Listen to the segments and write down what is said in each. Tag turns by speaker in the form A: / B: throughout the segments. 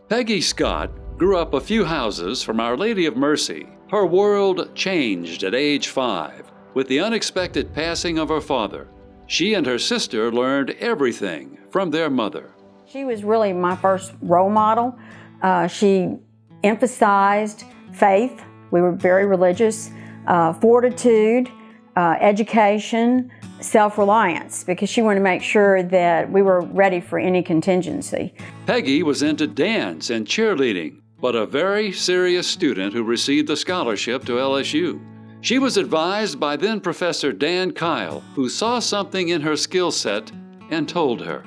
A: Peggy Scott grew up a few houses from Our Lady of Mercy. Her world changed at age 5 with the unexpected passing of her father. She and her sister learned everything from their mother.
B: She was really my first role model. She emphasized faith. We were very religious, fortitude, education, self-reliance, because she wanted to make sure that we were ready for any contingency.
A: Peggy was into dance and cheerleading, but a very serious student who received a scholarship to LSU. She was advised by then Professor Dan Kyle, who saw something in her skill set and told her,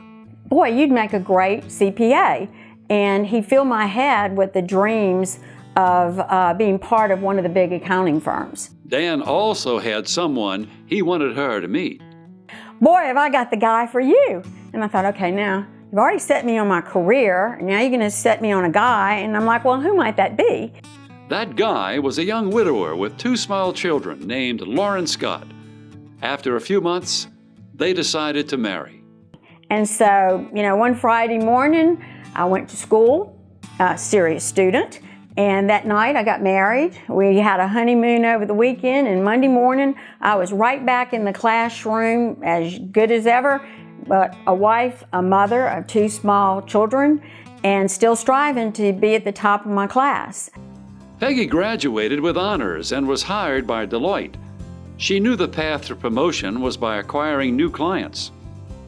B: "Boy, you'd make a great CPA." And he filled my head with the dreams of being part of one of the big accounting firms.
A: Dan also had someone he wanted her to meet.
B: "Boy, have I got the guy for you." And I thought, okay, now you've already set me on my career, and now you're going to set me on a guy. And I'm like, well, who might that be?
A: That guy was a young widower with 2 small children named Lauren Scott. After a few months, they decided to marry.
B: And so, one Friday morning, I went to school, a serious student, and that night I got married. We had a honeymoon over the weekend, and Monday morning I was right back in the classroom as good as ever, but a wife, a mother of 2 small children, and still striving to be at the top of my class.
A: Peggy graduated with honors and was hired by Deloitte. She knew the path to promotion was by acquiring new clients.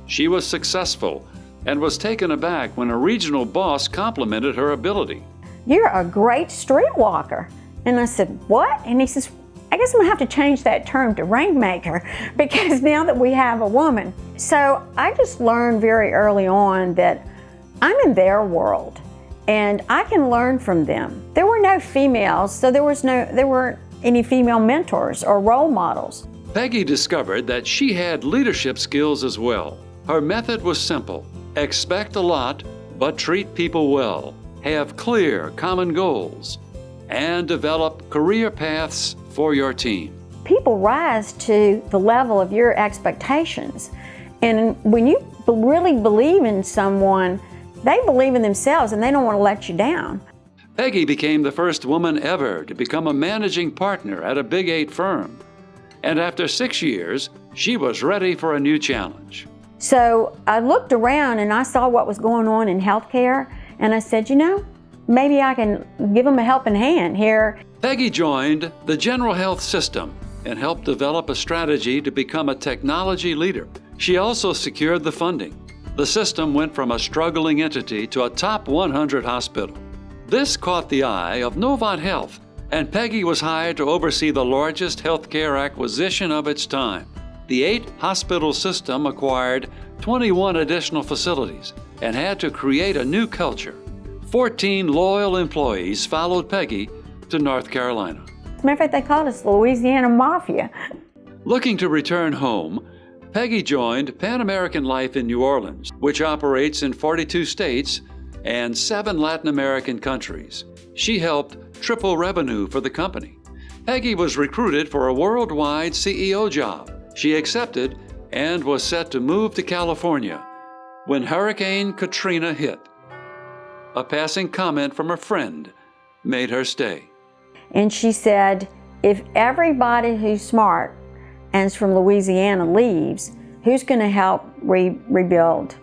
A: She was successful and was taken aback when a regional boss complimented her ability.
B: "You're a great streetwalker." And I said, "What?" And he says, "I guess I'm gonna have to change that term to rainmaker because now that we have a woman." So I just learned very early on that I'm in their world and I can learn from them. There were no females, so there weren't any female mentors or role models.
A: Peggy discovered that she had leadership skills as well. Her method was simple: expect a lot, but treat people well, have clear common goals, and develop career paths for your team.
B: People rise to the level of your expectations. And when you really believe in someone, they believe in themselves and they don't want to let you down.
A: Peggy became the first woman ever to become a managing partner at a Big 8 firm. And after 6 years, she was ready for a new challenge.
B: So I looked around and I saw what was going on in healthcare, and I said, maybe I can give them a helping hand here.
A: Peggy joined the General Health System and helped develop a strategy to become a technology leader. She also secured the funding. The system went from a struggling entity to a top 100 hospital. This caught the eye of Novant Health, and Peggy was hired to oversee the largest healthcare acquisition of its time. The 8-hospital system acquired 21 additional facilities and had to create a new culture. 14 loyal employees followed Peggy to North Carolina.
B: As a matter of fact, they called us the Louisiana Mafia.
A: Looking to return home, Peggy joined Pan American Life in New Orleans, which operates in 42 states and 7 Latin American countries. She helped triple revenue for the company. Peggy was recruited for a worldwide CEO job. She accepted and was set to move to California when Hurricane Katrina hit. A passing comment from a friend made her stay.
B: And she said, if everybody who's smart and is from Louisiana leaves, who's going to help rebuild?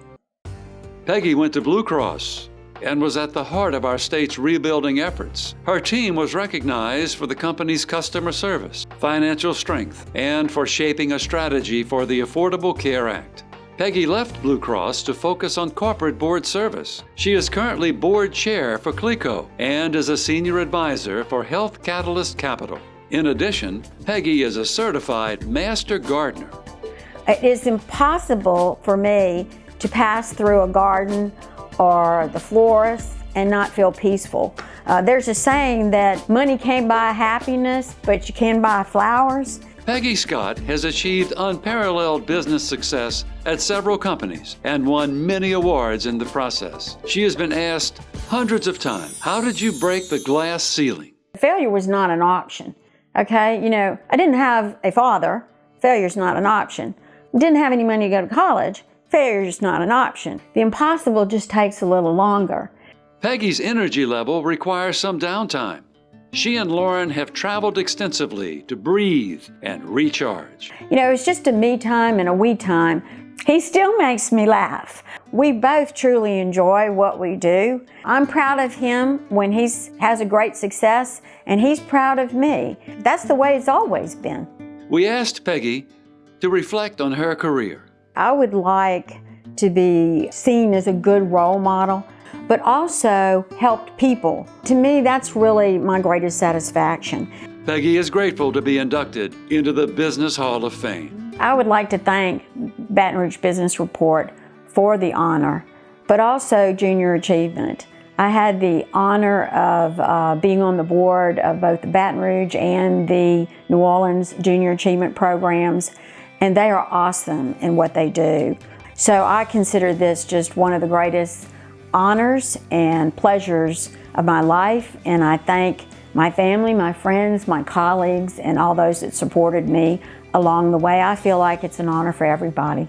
A: Peggy went to Blue Cross and was at the heart of our state's rebuilding efforts. Her team was recognized for the company's customer service, financial strength, and for shaping a strategy for the Affordable Care Act. Peggy left Blue Cross to focus on corporate board service. She is currently board chair for CLECO and is a senior advisor for Health Catalyst Capital. In addition, Peggy is a certified master gardener.
B: It is impossible for me to pass through a garden or the florist and not feel peaceful. There's a saying that money can't buy happiness, but you can buy flowers.
A: Peggy Scott has achieved unparalleled business success at several companies and won many awards in the process. She has been asked hundreds of times, how did you break the glass ceiling?
B: Failure was not an option, okay? I didn't have a father. Failure's not an option. Didn't have any money to go to college. Failure is not an option. The impossible just takes a little longer.
A: Peggy's energy level requires some downtime. She and Lauren have traveled extensively to breathe and recharge.
B: You know, it's just a me time and a we time. He still makes me laugh. We both truly enjoy what we do. I'm proud of him when he has a great success, and he's proud of me. That's the way it's always been.
A: We asked Peggy to reflect on her career.
B: I would like to be seen as a good role model, but also helped people. To me, that's really my greatest satisfaction.
A: Peggy is grateful to be inducted into the Business Hall of Fame.
B: I would like to thank Baton Rouge Business Report for the honor, but also Junior Achievement. I had the honor of being on the board of both the Baton Rouge and the New Orleans Junior Achievement programs, and they are awesome in what they do. So I consider this just one of the greatest honors and pleasures of my life, and I thank my family, my friends, my colleagues, and all those that supported me along the way. I feel like it's an honor for everybody.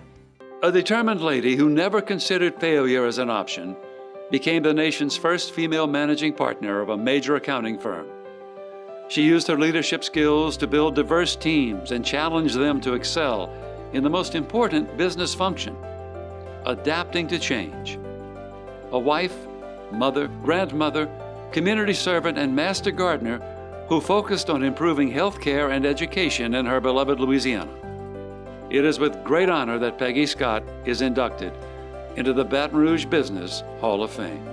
A: A determined lady who never considered failure as an option became the nation's first female managing partner of a major accounting firm. She used her leadership skills to build diverse teams and challenge them to excel in the most important business function, adapting to change. A wife, mother, grandmother, community servant, and master gardener who focused on improving health care and education in her beloved Louisiana. It is with great honor that Peggy Scott is inducted into the Baton Rouge Business Hall of Fame.